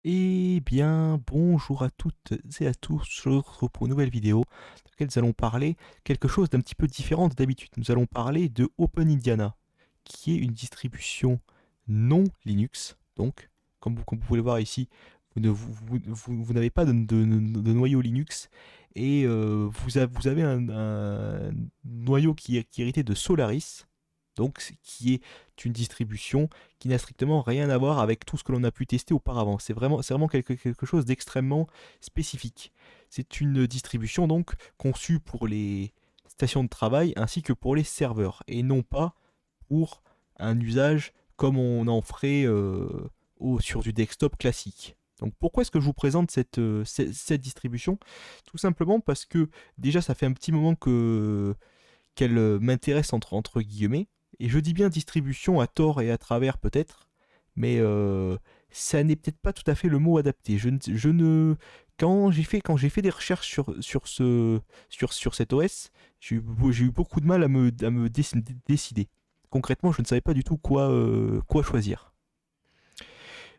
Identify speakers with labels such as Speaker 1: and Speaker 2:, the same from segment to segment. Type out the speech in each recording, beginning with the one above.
Speaker 1: Eh bien, bonjour à toutes et à tous, je vous retrouve pour une nouvelle vidéo dans laquelle nous allons parler quelque chose d'un petit peu différent de d'habitude. Nous allons parler de OpenIndiana, qui est une distribution non Linux. Donc, comme vous pouvez le voir ici, vous n'avez pas de noyau Linux et vous avez un noyau qui est hérité de Solaris, donc qui est une distribution qui n'a strictement rien à voir avec tout ce que l'on a pu tester auparavant. C'est vraiment quelque chose d'extrêmement spécifique. C'est une distribution donc conçue pour les stations de travail ainsi que pour les serveurs et non pas pour un usage comme on en ferait sur du desktop classique. Donc pourquoi est-ce que je vous présente cette distribution? Tout simplement parce que déjà ça fait un petit moment qu'elle m'intéresse entre guillemets. Et je dis bien distribution à tort et à travers peut-être, mais ça n'est peut-être pas tout à fait le mot adapté. Quand j'ai fait des recherches sur cet OS, j'ai eu beaucoup de mal à me décider. Concrètement, je ne savais pas du tout quoi choisir.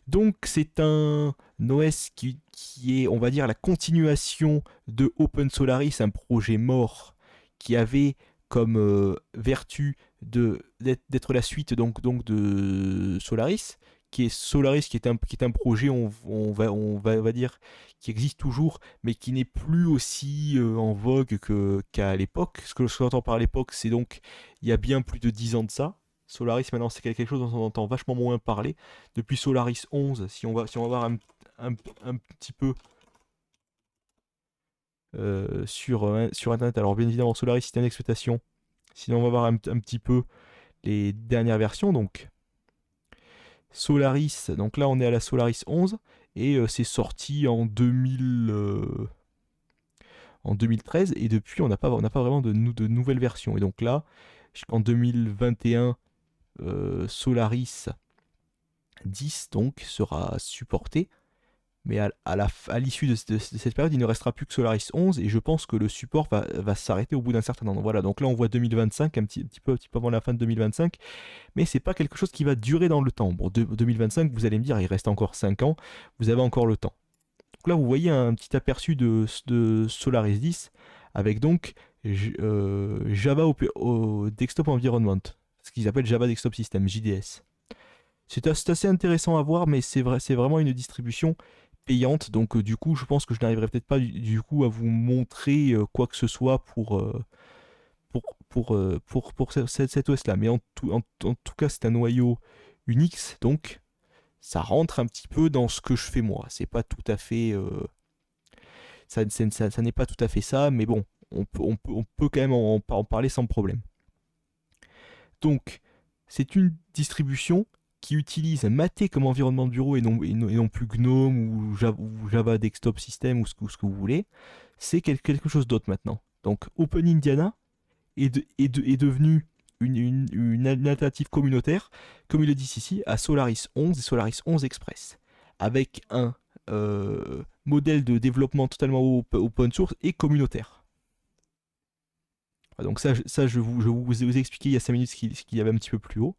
Speaker 1: Donc c'est un OS qui est, on va dire, la continuation de Open Solaris, un projet mort qui avait comme vertu d'être la suite donc de Solaris, qui est Solaris, qui est un projet, on va dire, qui existe toujours, mais qui n'est plus aussi en vogue qu'à l'époque. Ce que j'entends par l'époque, c'est donc il y a bien plus de 10 ans de ça. Solaris, maintenant, c'est quelque chose dont on entend vachement moins parler. Depuis Solaris 11, si on va voir un petit peu sur Internet, alors bien évidemment, Solaris, c'est une exploitation. Sinon, on va voir un petit peu les dernières versions. Donc, Solaris, donc là, on est à la Solaris 11, et c'est sorti en 2013, et depuis, on n'a pas vraiment de nouvelles versions. Et donc là, en 2021, Solaris 10 donc sera supporté. Mais à l'issue de cette période, il ne restera plus que Solaris 11 et je pense que le support va s'arrêter au bout d'un certain temps. Voilà, donc là on voit 2025, un petit peu avant la fin de 2025, mais c'est pas quelque chose qui va durer dans le temps. Bon, 2025, vous allez me dire, il reste encore 5 ans, vous avez encore le temps. Donc là, vous voyez un petit aperçu de Solaris 10 avec donc Java au Desktop Environment, ce qu'ils appellent Java Desktop System, JDS. C'est assez intéressant à voir, mais c'est vraiment une distribution payante. Donc du coup, je pense que je n'arriverai peut-être pas du coup à vous montrer quoi que ce soit pour cette OS-là. Mais en tout cas, c'est un noyau Unix, donc ça rentre un petit peu dans ce que je fais moi. C'est pas tout à fait... ça n'est pas tout à fait ça, mais bon, on peut quand même en parler sans problème. Donc, c'est une distribution qui utilise Mate comme environnement de bureau et non plus GNOME ou Java Desktop System ou ce que vous voulez. C'est quelque chose d'autre maintenant. Donc OpenIndiana est devenu une alternative communautaire, comme il le dit ici, à Solaris 11 et Solaris 11 Express, avec un modèle de développement totalement open source et communautaire. Donc ça je vous ai expliqué il y a 5 minutes ce qu'il y avait un petit peu plus haut.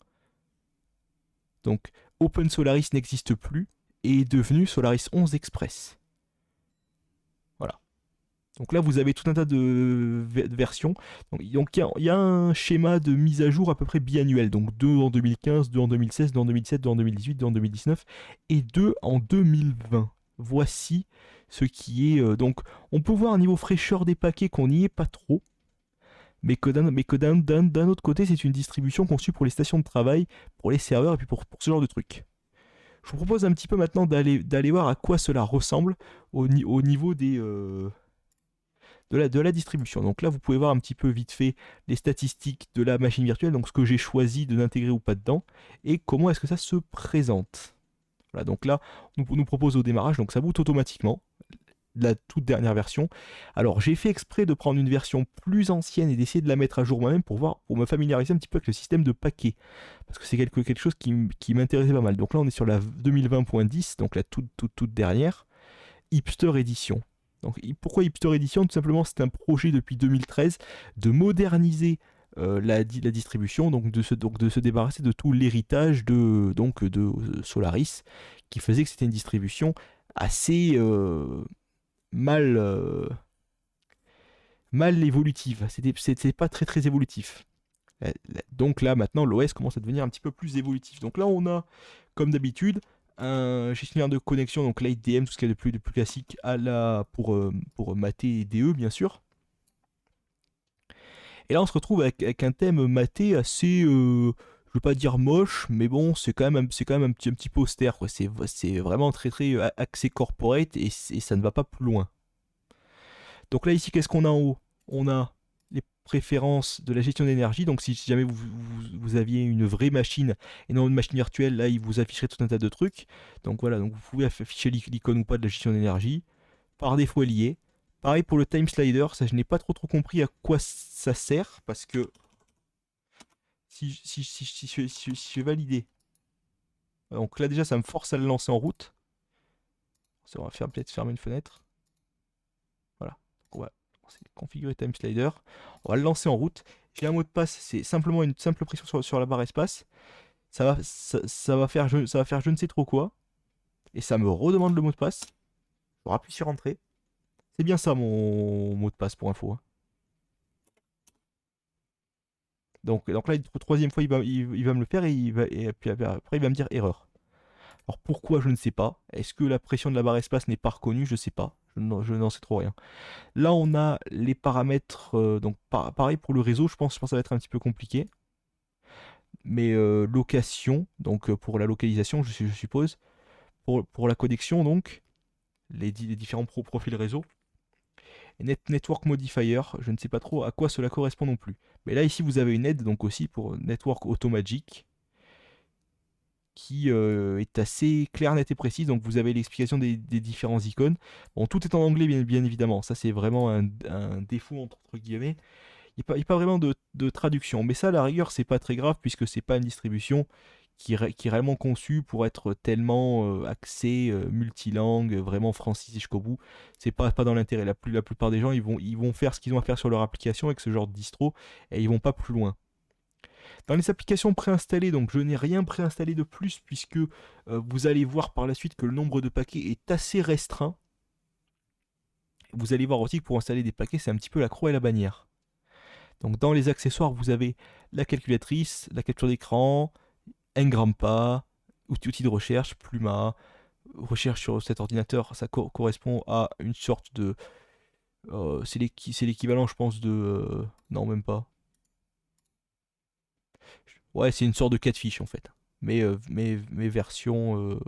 Speaker 1: Donc Open Solaris n'existe plus et est devenu Solaris 11 Express. Voilà. Donc là, vous avez tout un tas de versions. Donc il y a un schéma de mise à jour à peu près biannuel. Donc 2 en 2015, 2 en 2016, 2 en 2007, 2 en 2018, 2 en 2019 et 2 en 2020. Voici ce qui est... donc on peut voir au niveau fraîcheur des paquets qu'on n'y est pas trop. Mais que d'un autre côté, c'est une distribution conçue pour les stations de travail, pour les serveurs et puis pour ce genre de trucs. Je vous propose un petit peu maintenant d'aller voir à quoi cela ressemble au niveau de la distribution. Donc là, vous pouvez voir un petit peu vite fait les statistiques de la machine virtuelle, donc ce que j'ai choisi de n'intégrer ou pas dedans, et comment est-ce que ça se présente. Voilà, donc là, on nous propose au démarrage, donc ça boot automatiquement, la toute dernière version. Alors j'ai fait exprès de prendre une version plus ancienne et d'essayer de la mettre à jour moi-même pour me familiariser un petit peu avec le système de paquets. Parce que c'est quelque chose qui m'intéressait pas mal. Donc là on est sur la 2020.10, donc la toute dernière, Hipster Edition. Donc pourquoi Hipster Edition? Tout simplement c'est un projet depuis 2013 de moderniser la distribution, donc de se débarrasser de tout l'héritage de Solaris, qui faisait que c'était une distribution assez mal, mal évolutive. C'était pas très très évolutif. Donc là, maintenant, l'OS commence à devenir un petit peu plus évolutif. Donc là, on a, comme d'habitude, un gestionnaire de connexion, donc l'IDM, tout ce qu'il y a de plus classique pour mater et DE, bien sûr. Et là, on se retrouve avec un thème maté assez, je veux pas dire moche, mais bon, c'est quand même un petit peu austère, quoi. C'est vraiment très très axé corporate et ça ne va pas plus loin. Donc là, ici, qu'est-ce qu'on a en haut? On a les préférences de la gestion d'énergie. Donc si jamais vous aviez une vraie machine et non une machine virtuelle, là, il vous afficherait tout un tas de trucs. Donc voilà, donc vous pouvez afficher l'icône ou pas de la gestion d'énergie. Par défaut, elle y est. Pareil pour le time slider, ça je n'ai pas trop compris à quoi ça sert, parce que si je validé, donc là déjà ça me force à le lancer en route. Ça va faire peut-être fermer une fenêtre. Voilà. Donc on va configurer time slider. On va le lancer en route. J'ai un mot de passe, c'est simplement une simple pression sur la barre espace. Ça va faire je ne sais trop quoi. Et ça me redemande le mot de passe. Je appuie sur entrée. C'est bien ça mon mot de passe pour info, hein. Donc là, troisième fois, il va me le faire et puis après, il va me dire erreur. Alors pourquoi, je ne sais pas. Est-ce que la pression de la barre espace n'est pas reconnue? Je sais pas. Je n'en sais trop rien. Là, on a les paramètres. Donc pareil pour le réseau, je pense que ça va être un petit peu compliqué. Mais location, donc pour la localisation, je suppose. Pour la connexion, donc, les différents profils réseau. Et Network Modifier, je ne sais pas trop à quoi cela correspond non plus. Mais là, ici, vous avez une aide donc aussi pour Network Automagic qui est assez claire, nette et précise. Donc vous avez l'explication des différents icônes. Bon, tout est en anglais, bien évidemment. Ça, c'est vraiment un défaut, entre guillemets. Il n'y a pas vraiment de traduction. Mais ça, à la rigueur, c'est pas très grave puisque c'est pas une distribution qui est réellement conçue pour être tellement axée, multilangue, vraiment francisée jusqu'au bout. C'est pas dans l'intérêt. La plupart des gens, ils vont faire ce qu'ils ont à faire sur leur application avec ce genre de distro et ils vont pas plus loin. Dans les applications préinstallées, donc je n'ai rien préinstallé de plus puisque vous allez voir par la suite que le nombre de paquets est assez restreint. Vous allez voir aussi que pour installer des paquets, c'est un petit peu la croix et la bannière. Donc dans les accessoires, vous avez la calculatrice, la capture d'écran, Ngrampa, outil de recherche, Pluma, recherche sur cet ordinateur, ça correspond à une sorte de... c'est l'équivalent, je pense, de... non, même pas. Ouais, c'est une sorte de catfish en fait. Mais version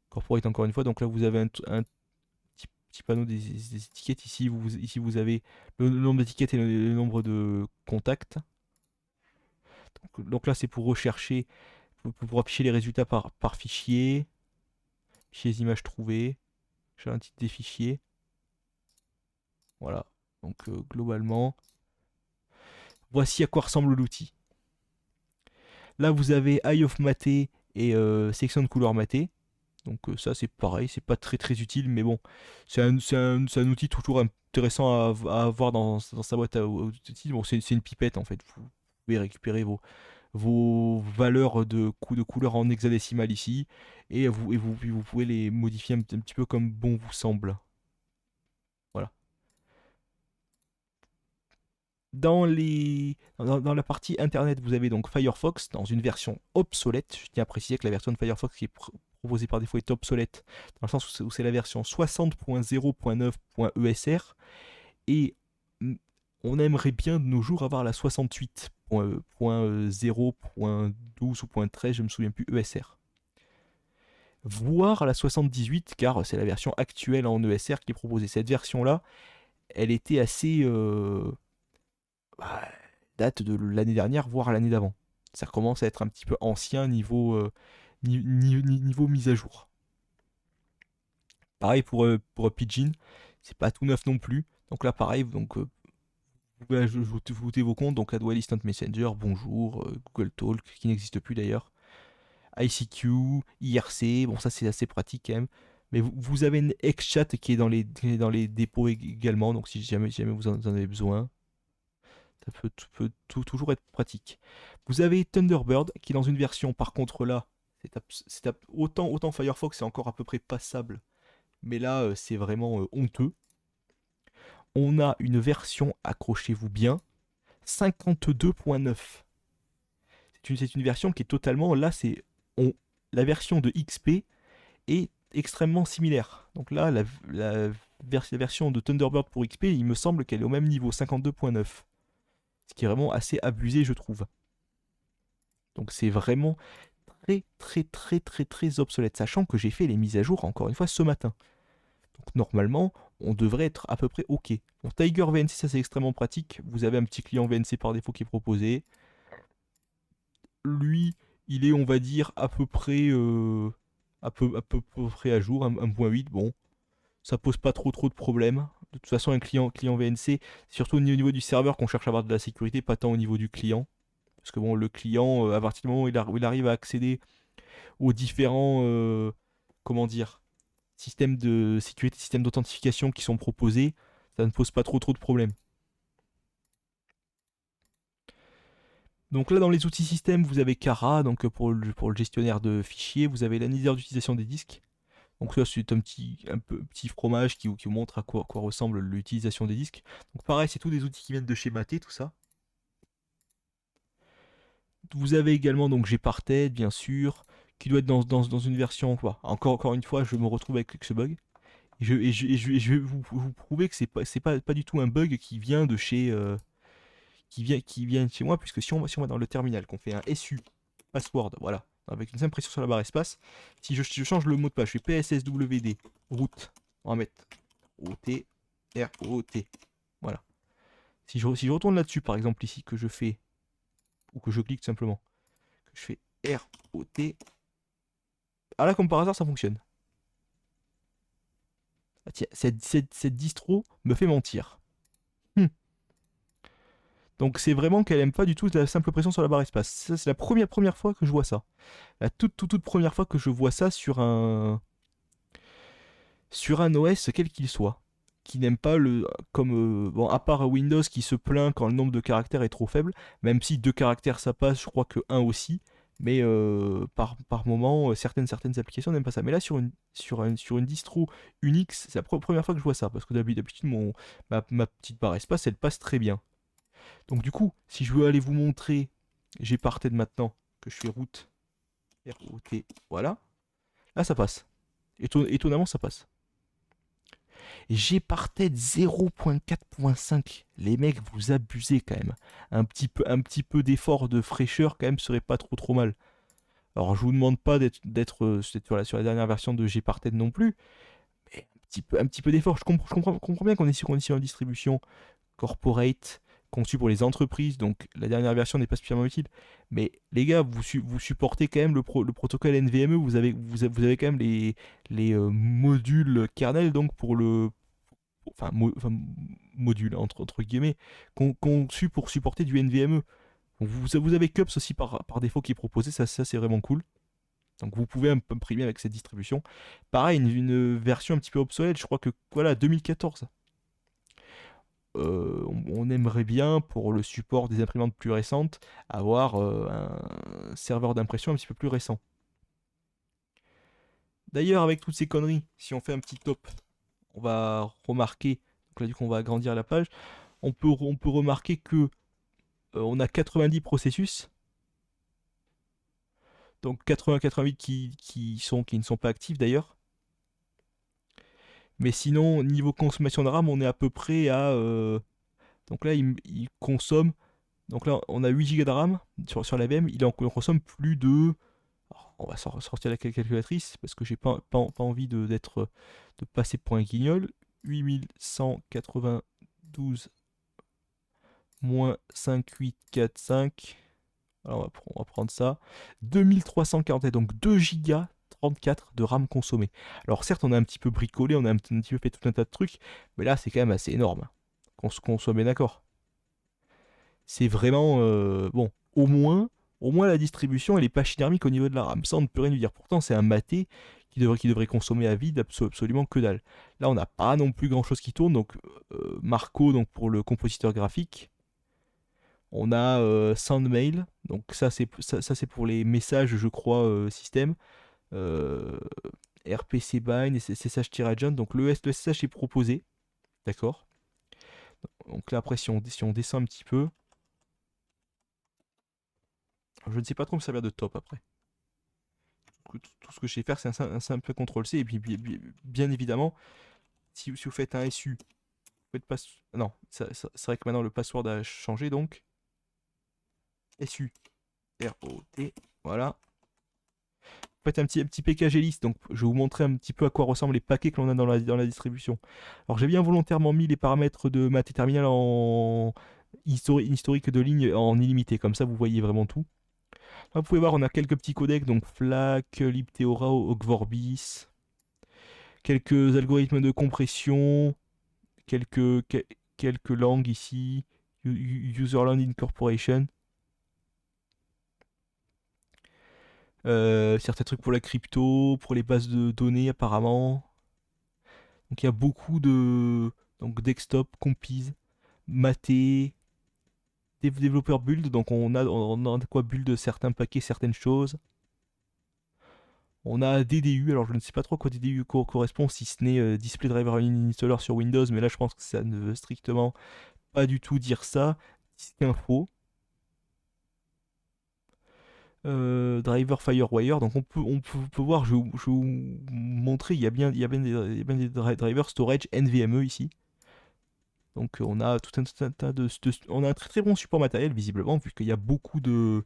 Speaker 1: corporate encore une fois. Donc là, vous avez un petit panneau des étiquettes. Ici, vous avez le nombre d'étiquettes et le nombre de contacts. Donc là, c'est pour rechercher, pour afficher les résultats par fichier, fichiers images trouvées. J'ai un titre des fichiers. Voilà. Donc globalement, voici à quoi ressemble l'outil. Là, vous avez Eye of Maté et section de couleur matée. Donc ça, c'est pareil, c'est pas très très utile, mais bon, c'est un outil toujours intéressant à avoir dans sa boîte à outils. Bon, c'est une pipette en fait. Vous pouvez récupérer vos valeurs de couleur en hexadécimal ici, et vous pouvez les modifier un petit peu comme bon vous semble. Voilà. Dans la partie internet, vous avez donc Firefox dans une version obsolète. Je tiens à préciser que la version de Firefox qui est proposée par défaut est obsolète, dans le sens où c'est la version 60.0.9.esr. Et on aimerait bien de nos jours avoir la 68.0.12 ou .13, je me souviens plus, ESR. Voire la 78, car c'est la version actuelle en ESR qui est proposée. Cette version-là, elle était assez... bah, date de l'année dernière, voire l'année d'avant. Ça commence à être un petit peu ancien niveau mise à jour. Pareil pour Pidgin, c'est pas tout neuf non plus. Donc là, pareil, donc, vous pouvez ajouter vos comptes, donc AdWell Instant Messenger, bonjour, Google Talk, qui n'existe plus d'ailleurs, ICQ, IRC, bon ça c'est assez pratique quand même. Mais vous avez une XChat qui est dans les dépôts également, donc si jamais vous en avez besoin. Ça toujours être pratique. Vous avez Thunderbird qui est dans une version, par contre là, autant Firefox est encore à peu près passable, mais là c'est vraiment honteux. On a une version, accrochez-vous bien, 52.9. C'est une version qui est totalement, là la version de XP est extrêmement similaire. Donc là, la version de Thunderbird pour XP, il me semble qu'elle est au même niveau, 52.9. Ce qui est vraiment assez abusé, je trouve. Donc c'est vraiment très obsolète, sachant que j'ai fait les mises à jour, encore une fois, ce matin. Donc normalement, on devrait être à peu près OK. Bon, Tiger VNC, ça c'est extrêmement pratique. Vous avez un petit client VNC par défaut qui est proposé. Lui, il est, on va dire, à peu près près à jour, 1.8. Bon, ça pose pas trop de problèmes. De toute façon, un client VNC, c'est surtout au niveau du serveur qu'on cherche à avoir de la sécurité, pas tant au niveau du client. Parce que bon, le client, à partir du moment où il arrive à accéder aux différents, comment dire, systèmes de sécurité, systèmes d'authentification qui sont proposés, ça ne pose pas trop de problèmes. Donc là, dans les outils système, vous avez Kara, donc pour le gestionnaire de fichiers, vous avez l'analysateur d'utilisation des disques. Donc ça, c'est un petit fromage qui vous montre à quoi ressemble l'utilisation des disques. Donc pareil, c'est tous des outils qui viennent de chez Maté, tout ça. Vous avez également donc Gparted, bien sûr, qui doit être dans une version. Quoi. Encore une fois, je me retrouve avec ce bug. Et je vais vous prouver que c'est pas du tout un bug qui vient de chez. Qui vient de chez moi, puisque si on va dans le terminal, qu'on fait un SU, password, voilà, avec une simple pression sur la barre espace, si je change le mot de passe, je fais PSSWD, route, on va mettre OT, ROT, voilà. Si je retourne là-dessus, par exemple ici, que je fais, ou que je clique tout simplement, que je fais ROT, ah là, comme par hasard, ça fonctionne. Ah, tiens, cette distro me fait mentir. Donc c'est vraiment qu'elle aime pas du tout la simple pression sur la barre espace. Ça, c'est la première fois que je vois ça. La toute première fois que je vois ça sur un OS quel qu'il soit, qui n'aime pas comme bon, à part Windows qui se plaint quand le nombre de caractères est trop faible, même si 2 caractères ça passe, je crois que 1 aussi, mais par moment certaines applications n'aiment pas ça. Mais là sur une distro Unix, c'est la première fois que je vois ça, parce que d'habitude ma petite barre espace elle passe très bien. Donc du coup, si je veux aller vous montrer, j'ai parté de maintenant que je fais route ROT, voilà. Là ça passe. Étonnamment ça passe. J'ai parté de 0.4.5. Les mecs, vous abusez quand même. Un petit peu d'effort de fraîcheur quand même serait pas trop mal. Alors je vous demande pas d'être sur la dernière version de Gparted non plus, mais un petit peu d'effort. Je comprends bien qu'on est sur une distribution corporate conçue pour les entreprises, donc la dernière version n'est pas spécialement utile. Mais les gars, vous supportez quand même le protocole NVMe, vous avez quand même les modules kernel donc pour le enfin, module entre guillemets conçu pour supporter du NVMe. Donc vous avez Cups aussi par défaut qui est proposé, ça c'est vraiment cool. Donc vous pouvez imprimer avec cette distribution. Pareil, une version un petit peu obsolète, je crois que voilà, 2014. On aimerait bien, pour le support des imprimantes plus récentes, avoir un serveur d'impression un petit peu plus récent. D'ailleurs, avec toutes ces conneries, si on fait un petit top, on va remarquer, donc là du coup on va agrandir la page, on peut remarquer que on a 90 processus, donc 80-88 qui ne sont pas actifs d'ailleurs. Mais sinon, niveau consommation de RAM, on est à peu près à... donc là, il consomme... Donc là, on a 8 Go de RAM sur la VM, il en consomme plus de... Alors, on va sortir la calculatrice, parce que j'ai pas envie de passer pour un guignol. 8192 moins 5845. Alors on va prendre ça. 2340, donc 2 Go 34 de RAM consommée. Alors certes, on a un petit peu bricolé, on a un petit peu fait tout un tas de trucs, mais là, c'est quand même assez énorme. Qu'on soit bien d'accord. C'est vraiment... bon, au moins la distribution, elle est pas pachydermique au niveau de la RAM. Ça, on ne peut rien lui dire. Pourtant, c'est un maté qui devrait consommer à vide absolument que dalle. Là, on n'a pas non plus grand-chose qui tourne, donc Marco, donc pour le compositeur graphique, On a SendMail, donc ça, c'est pour les messages, je crois, système. Euh, RPC Bind et SSH-Agent, donc le SSH est proposé, d'accord. Donc là après si on descend un petit peu, je ne sais pas trop me servir de top après. Tout ce que je sais faire c'est un simple CTRL-C et puis bien évidemment si vous faites un SU, vous faites pas... Non, c'est vrai que maintenant le password a changé donc. SU, ROT, voilà. Vous faites un petit PKG list, donc je vais vous montrer un petit peu à quoi ressemblent les paquets que l'on a dans la distribution. Alors j'ai bien volontairement mis les paramètres de ma terminal en historique de ligne en illimité, comme ça vous voyez vraiment tout. Là, vous pouvez voir, on a quelques petits codecs, donc FLAC, libtheora, Ogvorbis, quelques algorithmes de compression, quelques, quelques langues ici, Userland Incorporation, certains trucs pour la crypto, pour les bases de données apparemment. Donc il y a beaucoup de donc desktop, compise, maté, développeur build, donc on a de quoi build certains paquets, certaines choses. On a DDU, alors je ne sais pas trop à quoi DDU correspond, si ce n'est Display Driver Installer sur Windows, mais là je pense que ça ne veut strictement pas du tout dire ça. Disk info. Driver Firewire, donc on peut voir, je vais vous montrer, il y a bien des drivers storage NVMe ici. Donc on a tout un tas on a un très très bon support matériel visiblement, puisqu'il y a beaucoup de,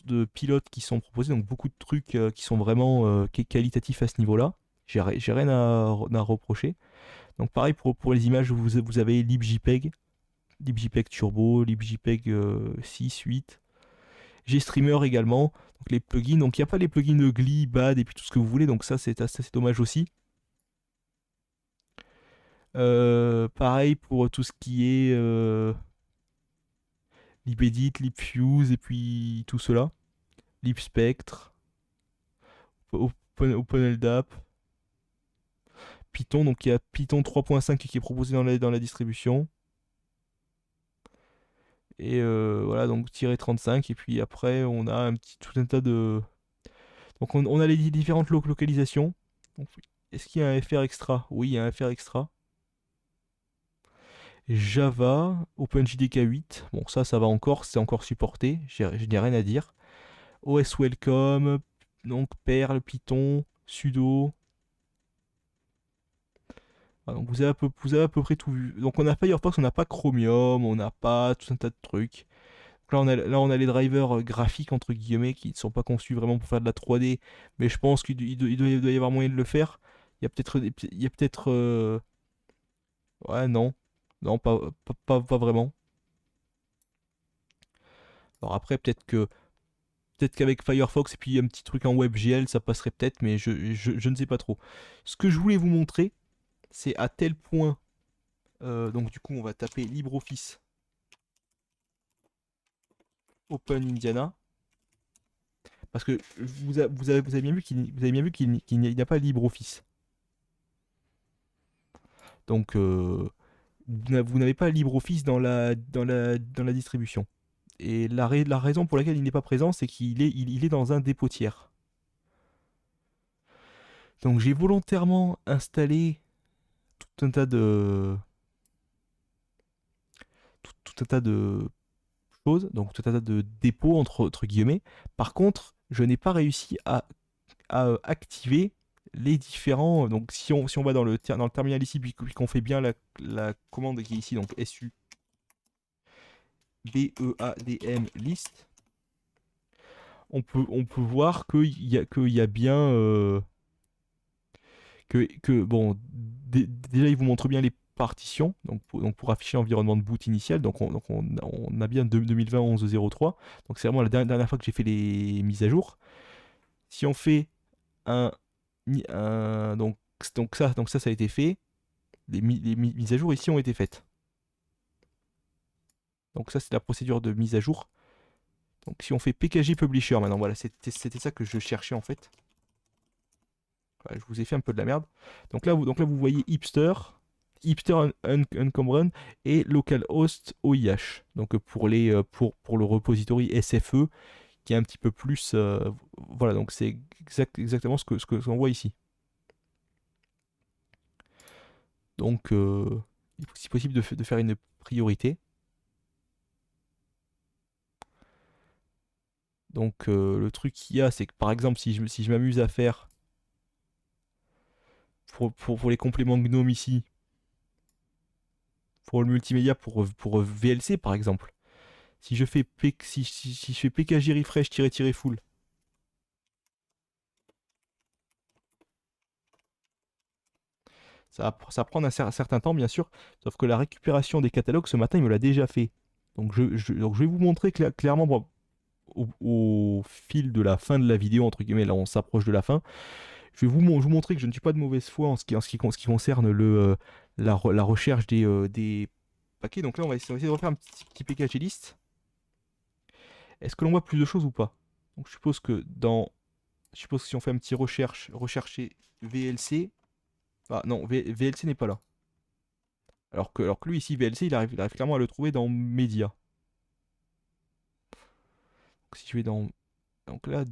Speaker 1: de pilotes qui sont proposés, donc beaucoup de trucs qui sont vraiment qualitatifs à ce niveau-là. J'ai rien à reprocher. Donc pareil pour les images, vous avez libjpeg, libjpeg Turbo, libjpeg 6, 8. GStreamer également, donc les plugins. Donc il n'y a pas les plugins de Glee, Bad et puis tout ce que vous voulez, donc ça c'est assez dommage aussi. Pareil pour tout ce qui est libedit, libfuse et puis tout cela. Libspectre, OpenLDAP, Python, donc il y a Python 3.5 qui est proposé dans la distribution. Et voilà, donc tiré 35. Et puis après, on a tout un tas de. Donc on a les différentes localisations. Est-ce qu'il y a un FR extra? Oui, il y a un FR extra. Java, OpenJDK 8. Bon, ça va encore, c'est encore supporté. Je n'ai rien à dire. OS Welcome, donc Perl, Python, sudo. Ah, donc vous avez à peu près tout vu. Donc on n'a pas Firefox, on n'a pas Chromium, on n'a pas tout un tas de trucs. Donc là on a les drivers graphiques entre guillemets qui ne sont pas conçus vraiment pour faire de la 3D, mais je pense qu'il doit y avoir moyen de le faire. Il y a peut-être il y a peut-être ouais non. Non, pas vraiment. Alors après peut-être qu'avec Firefox et puis un petit truc en WebGL ça passerait peut-être, mais je ne sais pas trop. Ce que je voulais vous montrer, c'est à tel point donc du coup on va taper LibreOffice Open Indiana. Parce que vous avez bien vu qu'il n'y a pas LibreOffice. Donc vous n'avez pas LibreOffice dans la distribution. Et la raison pour laquelle il n'est pas présent, c'est qu'il est dans un dépôt tiers. Donc j'ai volontairement installé tout un tas de tout un tas de choses, donc tout un tas de dépôts entre guillemets. Par contre, je n'ai pas réussi à activer les différents. Donc si on va dans le terminal ici, puis qu'on fait bien la commande qui est ici, donc SU BEADM list, on peut voir qu'il y a bien bon, déjà il vous montre bien les partitions, donc pour afficher l'environnement de boot initial, donc on a bien 2020 11.03, donc c'est vraiment la dernière fois que j'ai fait les mises à jour. Si on fait un, donc ça a été fait, les mises à jour ici ont été faites. Donc ça c'est la procédure de mise à jour. Donc si on fait PKG Publisher maintenant, voilà, c'était ça que je cherchais en fait. Voilà, je vous ai fait un peu de la merde. Donc là vous voyez Hipster. Hipster Uncumbered et localhost OIH. Donc pour le repository SFE qui est un petit peu plus voilà, donc c'est exactement ce que l'on voit ici. Donc il faut si possible de faire une priorité. Donc le truc qu'il y a, c'est que par exemple si je m'amuse à faire pour les compléments GNOME ici, pour le multimédia, pour VLC par exemple, si je fais, si je fais pkg refresh full, ça va prendre un certain temps bien sûr, sauf que la récupération des catalogues ce matin il me l'a déjà fait. Donc donc je vais vous montrer clairement bon, au fil de la fin de la vidéo, entre guillemets, là on s'approche de la fin, je vais vous montrer que je ne suis pas de mauvaise foi en ce qui concerne la recherche des paquets. Donc là, on va essayer de refaire un petit PKG list. Est-ce que l'on voit plus de choses ou pas? Donc je suppose que si on fait un petit rechercher VLC, ah non, VLC n'est pas là. Alors que lui ici, VLC, il arrive clairement à le trouver dans Média. Donc si je vais donc là,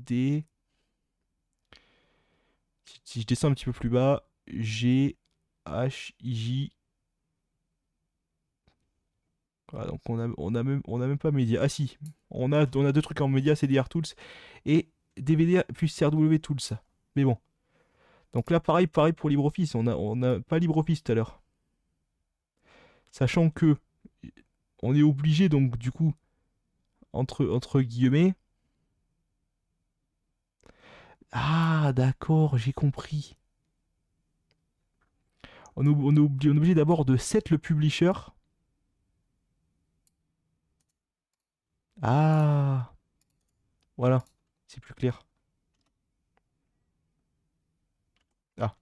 Speaker 1: si je descends un petit peu plus bas, G, H, J. Voilà, donc on a même pas média. Ah si, on a deux trucs en média, CDR Tools et DVD puis CRW Tools. Mais bon. Donc là, pareil pour LibreOffice. On a pas LibreOffice tout à l'heure. Sachant que on est obligé, donc du coup, entre guillemets. Ah, d'accord, j'ai compris. On est obligé d'abord de set le publisher. Ah, voilà, c'est plus clair. Ah,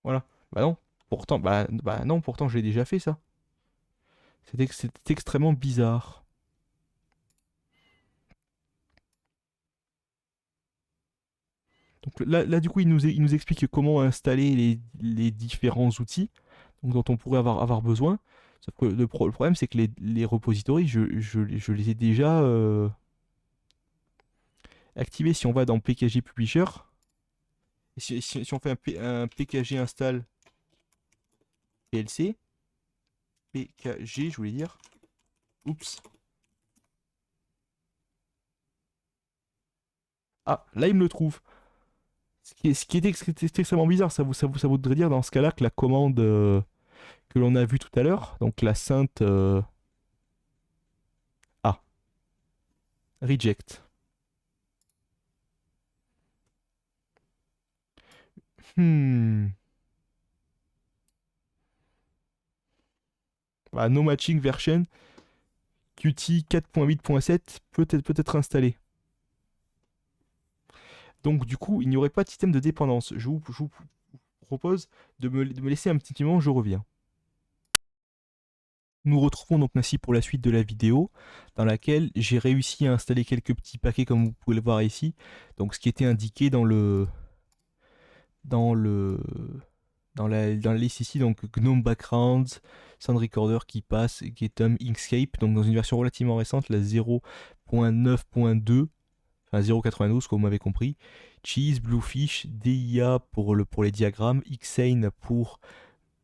Speaker 1: voilà. Bah non, bah non, pourtant j'ai déjà fait ça. C'était extrêmement bizarre. Donc là, du coup, il nous explique comment installer les différents outils donc, dont on pourrait avoir besoin. Sauf que le problème, c'est que les repositories, je les ai déjà activés. Si on va dans PKG Publisher, et si on fait un PKG install PLC, PKG, je voulais dire, oups. Ah, là, il me le trouve. Ce qui est extrêmement bizarre, ça voudrait dire dans ce cas-là que la commande que l'on a vue tout à l'heure, donc la sainte A, reject. Hmm. Bah, no matching version Qt 4.8.7 peut être installé. Donc du coup, il n'y aurait pas de système de dépendance. Je vous propose de me laisser un petit moment, je reviens. Nous retrouvons donc ainsi pour la suite de la vidéo, dans laquelle j'ai réussi à installer quelques petits paquets comme vous pouvez le voir ici. Donc ce qui était indiqué dans le dans la liste ici, donc GNOME Backgrounds, Sound Recorder qui passe, Getum, Inkscape, donc dans une version relativement récente, la 0.9.2, enfin 0.92 comme vous m'avez compris, Cheese, Bluefish, DIA pour les diagrammes, Xane pour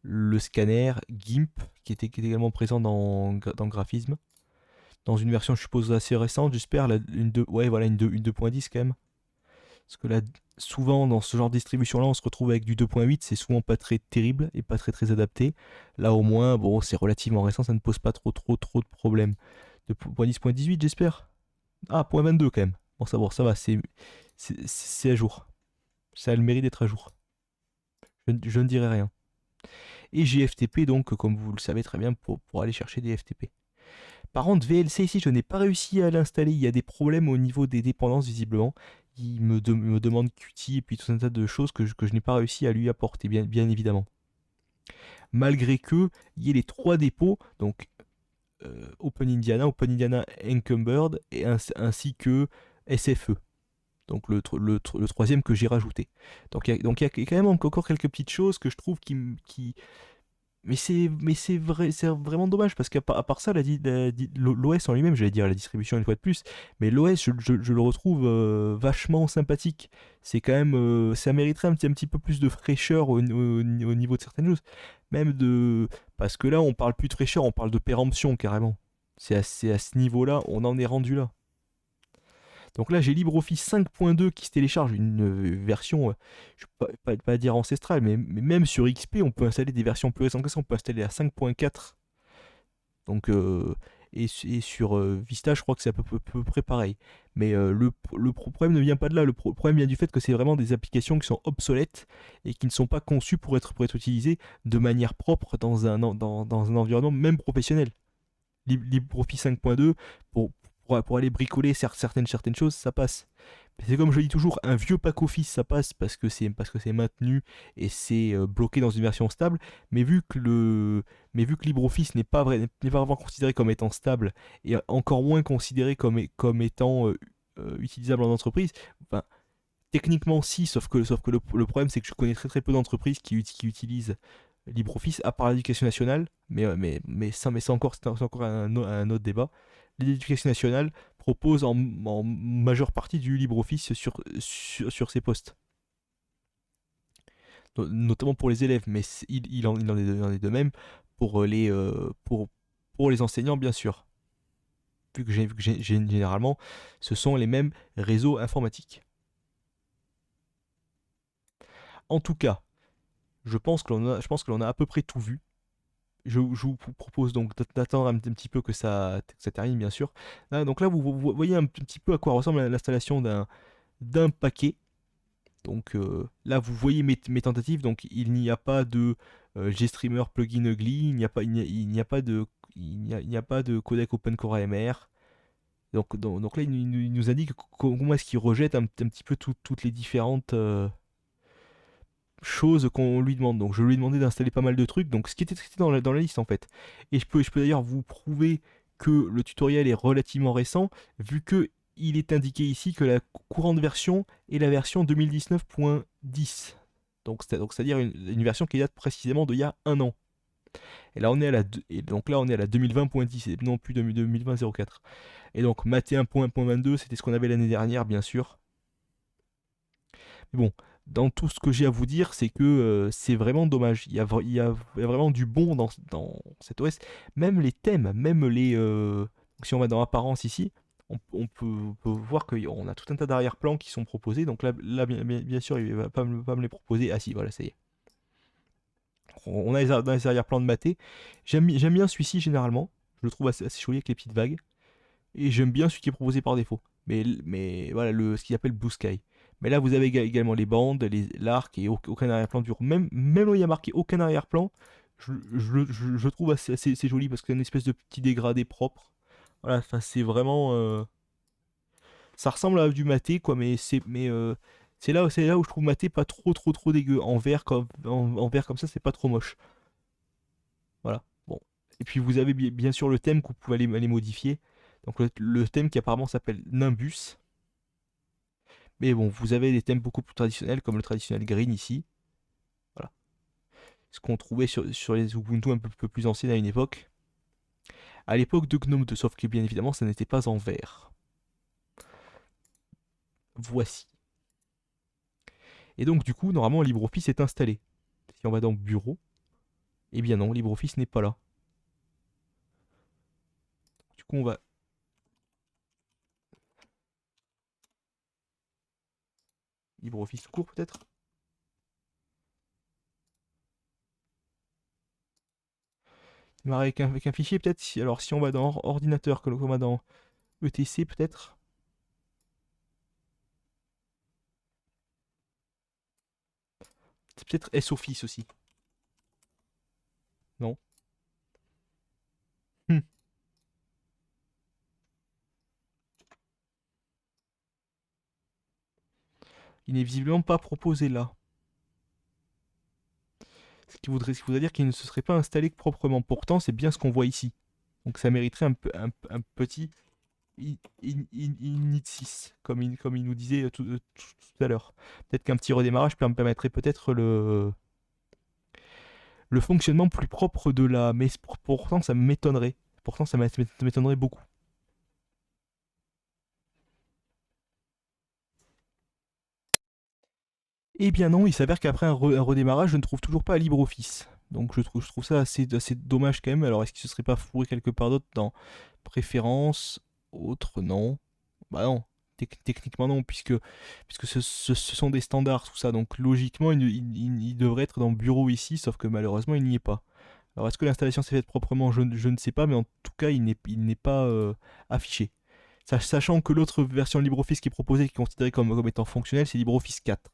Speaker 1: le scanner, GIMP qui est également présent dans Graphisme, dans une version je suppose assez récente, j'espère, ouais, voilà, une 2.10 quand même. Parce que là, souvent dans ce genre de distribution là, on se retrouve avec du 2.8, c'est souvent pas très terrible et pas très très adapté. Là au moins, bon, c'est relativement récent, ça ne pose pas trop de problèmes. 2.10.18 j'espère. Ah, point 22 quand même. Bon, ça va, c'est à jour. Ça a le mérite d'être à jour. Je ne dirai rien. Et j'ai FTP donc, comme vous le savez très bien, pour aller chercher des FTP. Par contre, VLC ici, je n'ai pas réussi à l'installer. Il y a des problèmes au niveau des dépendances, visiblement. Il me demande Qt et puis tout un tas de choses que je n'ai pas réussi à lui apporter, bien évidemment. Malgré que il y ait les trois dépôts, donc Open Indiana Encumbered, ainsi que SFE. Donc le troisième que j'ai rajouté. Donc il y a quand même encore quelques petites choses que je trouve qui... Mais c'est vrai, c'est vraiment dommage parce à part ça, l'OS en lui-même, j'allais dire la distribution une fois de plus, mais l'OS, je le retrouve vachement sympathique. C'est quand même, ça mériterait un petit peu plus de fraîcheur au niveau de certaines choses. Même de, parce que là, on parle plus de fraîcheur, on parle de péremption carrément. C'est à ce niveau-là, on en est rendu là. Donc là, j'ai LibreOffice 5.2 qui se télécharge une version, je ne peux pas dire ancestrale, mais même sur XP, on peut installer des versions plus récentes que ça. On peut installer à 5.4. Donc, et sur Vista, je crois que c'est à peu près pareil. Mais le problème ne vient pas de là. Le problème vient du fait que c'est vraiment des applications qui sont obsolètes et qui ne sont pas conçues pour être utilisées de manière propre dans un environnement même professionnel. LibreOffice 5.2, pour aller bricoler certaines choses, ça passe. Mais c'est comme je le dis toujours, un vieux pack office ça passe parce que c'est maintenu et c'est bloqué dans une version stable. Mais vu que LibreOffice n'est pas vraiment considéré comme étant stable et encore moins considéré comme étant utilisable en entreprise, enfin, techniquement si, sauf que le problème c'est que je connais très très peu d'entreprises qui utilisent LibreOffice, à part l'éducation nationale, mais c'est encore un autre débat. L'éducation nationale propose en majeure partie du LibreOffice sur ses postes, notamment pour les élèves, mais il en est de même pour les enseignants, bien sûr, généralement, ce sont les mêmes réseaux informatiques. En tout cas, je pense que l'on a à peu près tout vu. Je vous propose donc d'attendre un petit peu que ça termine, bien sûr. Là, donc là, vous voyez un petit peu à quoi ressemble l'installation d'un paquet. Donc là, vous voyez mes tentatives. Donc il n'y a pas de GStreamer plugin ugly, il n'y a pas de codec OpenCore AMR. Donc là, il nous indique comment est-ce qu'il rejette un petit peu toutes les différentes choses qu'on lui demande. Donc je lui ai demandé d'installer pas mal de trucs, donc ce qui était dans la liste en fait. Et je peux d'ailleurs vous prouver que le tutoriel est relativement récent, vu que il est indiqué ici que la courante version est la version 2019.10. Donc c'est-à-dire une version qui date précisément d'il y a un an. Et donc là on est à la 2020.10 et non plus 2020.04. Et donc Maté 1.22, c'était ce qu'on avait l'année dernière, bien sûr. Mais bon, dans tout ce que j'ai à vous dire, c'est que c'est vraiment dommage. Il y a vraiment du bon dans cet OS. Même les thèmes, même si on va dans apparence ici, on peut voir qu'on a tout un tas d'arrière-plans qui sont proposés. Donc là bien sûr, il va pas me les proposer. Ah si, voilà, ça y est. On a dans les arrière-plans de Maté. J'aime bien celui-ci généralement. Je le trouve assez joli avec les petites vagues. Et j'aime bien celui qui est proposé par défaut. Mais voilà, ce qu'il appelle Blue Sky. Mais là, vous avez également les bandes, l'arc et aucun arrière-plan dur. Même où il y a marqué aucun arrière-plan, je trouve assez joli parce que c'est une espèce de petit dégradé propre. Voilà, enfin, c'est vraiment. Ça ressemble à du maté, quoi, mais c'est là où je trouve maté pas trop, trop, trop dégueu. En vert comme ça, c'est pas trop moche. Voilà. Bon. Et puis vous avez bien sûr le thème que vous pouvez aller modifier. Donc le thème qui apparemment s'appelle Nimbus. Mais bon, vous avez des thèmes beaucoup plus traditionnels comme le traditionnel green ici. Voilà. Ce qu'on trouvait sur les Ubuntu un peu plus anciennes à une époque. À l'époque de Gnome 2, sauf que bien évidemment ça n'était pas en vert. Voici. Et donc du coup, normalement LibreOffice est installé. Si on va dans Bureau, eh bien non, LibreOffice n'est pas là. Du coup, on va... LibreOffice court peut-être. Démarrer avec un fichier peut-être. Alors si on va dans ordinateur, que l'on va dans ETC peut-être. C'est peut-être S-Office aussi. Non. Hmm. Il n'est visiblement pas proposé là. Ce qui voudrait dire qu'il ne se serait pas installé proprement. Pourtant, c'est bien ce qu'on voit ici. Donc ça mériterait un petit init 6, comme il nous disait tout à l'heure. Peut-être qu'un petit redémarrage permettrait peut-être le fonctionnement plus propre de la... Mais pourtant, ça m'étonnerait. Pourtant, ça m'étonnerait beaucoup. Eh bien non, il s'avère qu'après un redémarrage, je ne trouve toujours pas LibreOffice. Donc je trouve ça assez dommage quand même. Alors est-ce qu'il se serait pas fourré quelque part d'autre dans préférences, autres? Non. Bah non. Techniquement non, puisque ce sont des standards, tout ça. Donc logiquement, il devrait être dans Bureau ici, sauf que malheureusement, il n'y est pas. Alors est-ce que l'installation s'est faite proprement? Je ne sais pas, mais en tout cas, il n'est pas affiché. Sachant que l'autre version LibreOffice qui est proposée, qui est considérée comme étant fonctionnelle, c'est LibreOffice 4.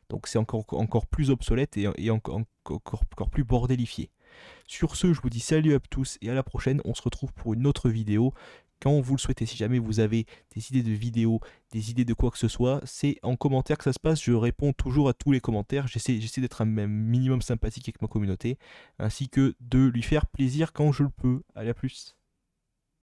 Speaker 1: Donc c'est encore plus obsolète et encore plus bordélifié. Sur ce, je vous dis salut à tous et à la prochaine. On se retrouve pour une autre vidéo. Quand vous le souhaitez, si jamais vous avez des idées de vidéos, des idées de quoi que ce soit, c'est en commentaire que ça se passe. Je réponds toujours à tous les commentaires. J'essaie d'être un minimum sympathique avec ma communauté, ainsi que de lui faire plaisir quand je le peux. Allez, à plus.